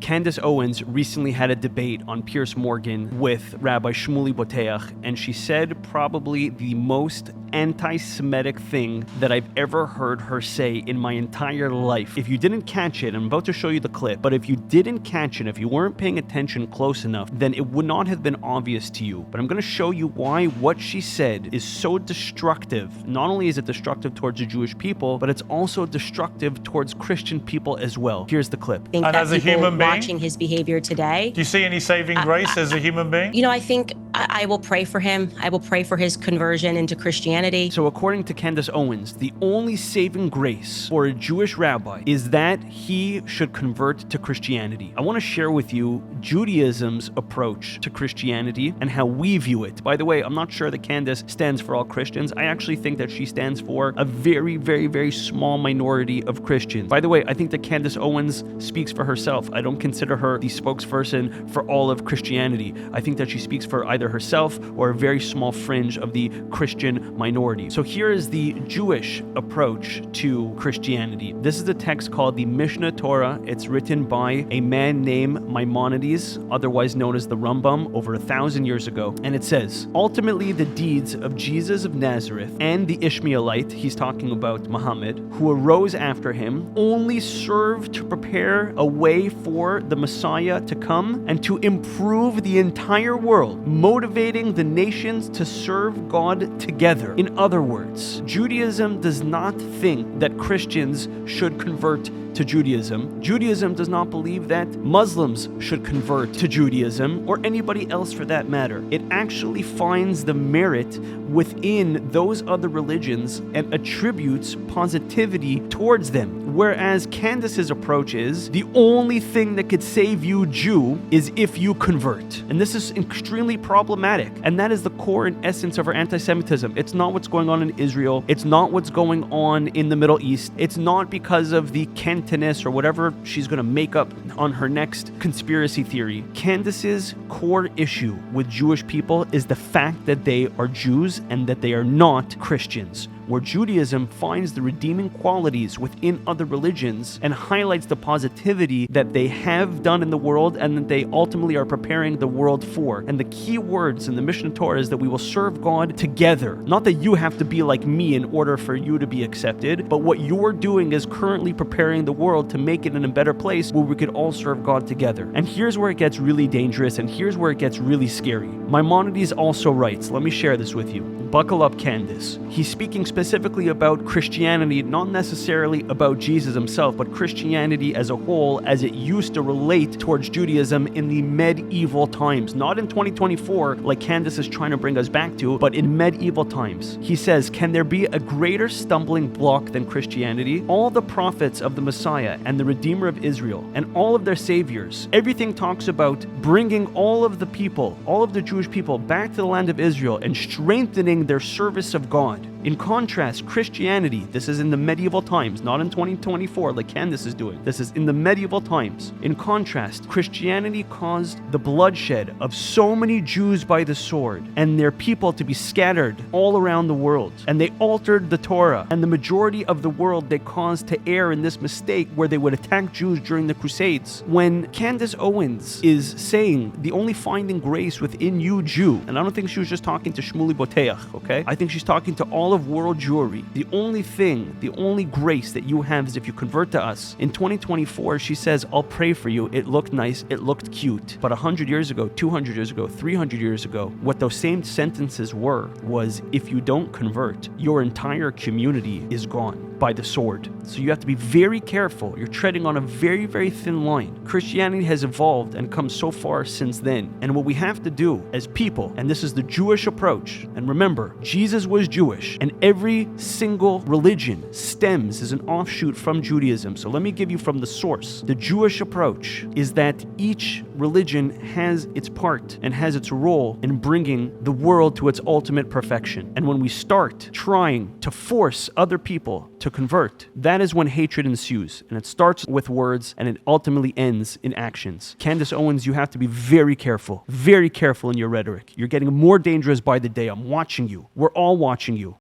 Candance Owens recently had a debate on Piers Morgan with Rabbi and she said probably the most anti-Semitic thing that I've ever heard her say in my entire life. If you didn't catch it, I'm about to show you the clip, but if you didn't catch it, if you weren't paying attention close enough, then it would not have been obvious to you. But I'm going to show you why what she said is so destructive. Not only is it destructive towards the Jewish people, but it's also destructive towards Christian people as well. Here's the clip. And as a human being, watching his behavior today, do you see any saving grace as a human being? You know, I think I will pray for him. I will pray for his conversion into Christianity. So according to Candance Owens, the only saving grace for a Jewish rabbi is that he should convert to Christianity. I want to share with you Judaism's approach to Christianity and how we view it. By the way, I'm not sure that Candace stands for all Christians. I actually think that she stands for a very, very, very small minority of Christians. By the way, I think that Candance Owens speaks for herself. I don't consider her the spokesperson for all of Christianity. I think that she speaks for either herself or a very small fringe of the Christian minority. So here is the Jewish approach to Christianity. This is a text called the Mishna Torah. It's written by a man named Maimonides, otherwise known as the Rambam, over 1,000 years ago. And it says, ultimately the deeds of Jesus of Nazareth and the Ishmaelite, he's talking about Muhammad, who arose after him, only serve to prepare a way for the Messiah to come and to improve the entire world, motivating the nations to serve God together. In other words, Judaism does not think that Christians should convert to Judaism. Judaism does not believe that Muslims should convert to Judaism or anybody else for that matter. It actually finds the merit within those other religions and attributes positivity towards them. Whereas Candace's approach is the only thing that could save you, Jew, is if you convert. And this is extremely problematic. And that is the core and essence of our anti-Semitism. It's not what's going on in Israel. It's not what's going on in the Middle East. It's not because of the Candace or whatever she's going to make up on her next conspiracy theory. Candace's core issue with Jewish people is the fact that they are Jews and that they are not Christians, where Judaism finds the redeeming qualities within other religions and highlights the positivity that they have done in the world and that they ultimately are preparing the world for. And the key words in the Mishna Torah is that we will serve God together. Not that you have to be like me in order for you to be accepted, but what you're doing is currently preparing the world to make it in a better place where we could all serve God together. And here's where it gets really dangerous, and here's where it gets really scary. Maimonides also writes, let me share this with you. Buckle up, Candace. He's speaking specifically about Christianity, not necessarily about Jesus himself, but Christianity as a whole, as it used to relate towards Judaism in the medieval times. Not in 2024, like Candace is trying to bring us back to, but in medieval times. He says, can there be a greater stumbling block than Christianity? All the prophets of the Messiah and the Redeemer of Israel and all of their saviors, everything talks about bringing all of the people, all of the Jewish people back to the land of Israel and strengthening their service of God. In contrast, Christianity, this is in the medieval times, not in 2024 like Candace is doing. This is in the medieval times. In contrast, Christianity caused the bloodshed of so many Jews by the sword and their people to be scattered all around the world. And they altered the Torah, and the majority of the world they caused to err in this mistake where they would attack Jews during the Crusades. When Candance Owens is saying the only finding grace within you, Jew, and I don't think she was just talking to Shmuley Boteach, okay? I think she's talking to all of world Jewry. The only thing, the only grace that you have is if you convert to us. In 2024, she says, I'll pray for you. It looked nice. It looked cute. But 100 years ago, 200 years ago, 300 years ago, what those same sentences was, if you don't convert, your entire community is gone by the sword. So you have to be very careful. You're treading on a very, very thin line. Christianity has evolved and come so far since then. And what we have to do as people, and this is the Jewish approach, and remember, Jesus was Jewish, and every single religion stems as an offshoot from Judaism. So let me give you from the source. The Jewish approach is that each religion has its part and has its role in bringing the world to its ultimate perfection. And when we start trying to force other people to convert, that is when hatred ensues. And it starts with words and it ultimately ends in actions. Candance Owens, you have to be very careful in your rhetoric. You're getting more dangerous by the day. I'm watching you. We're all watching you.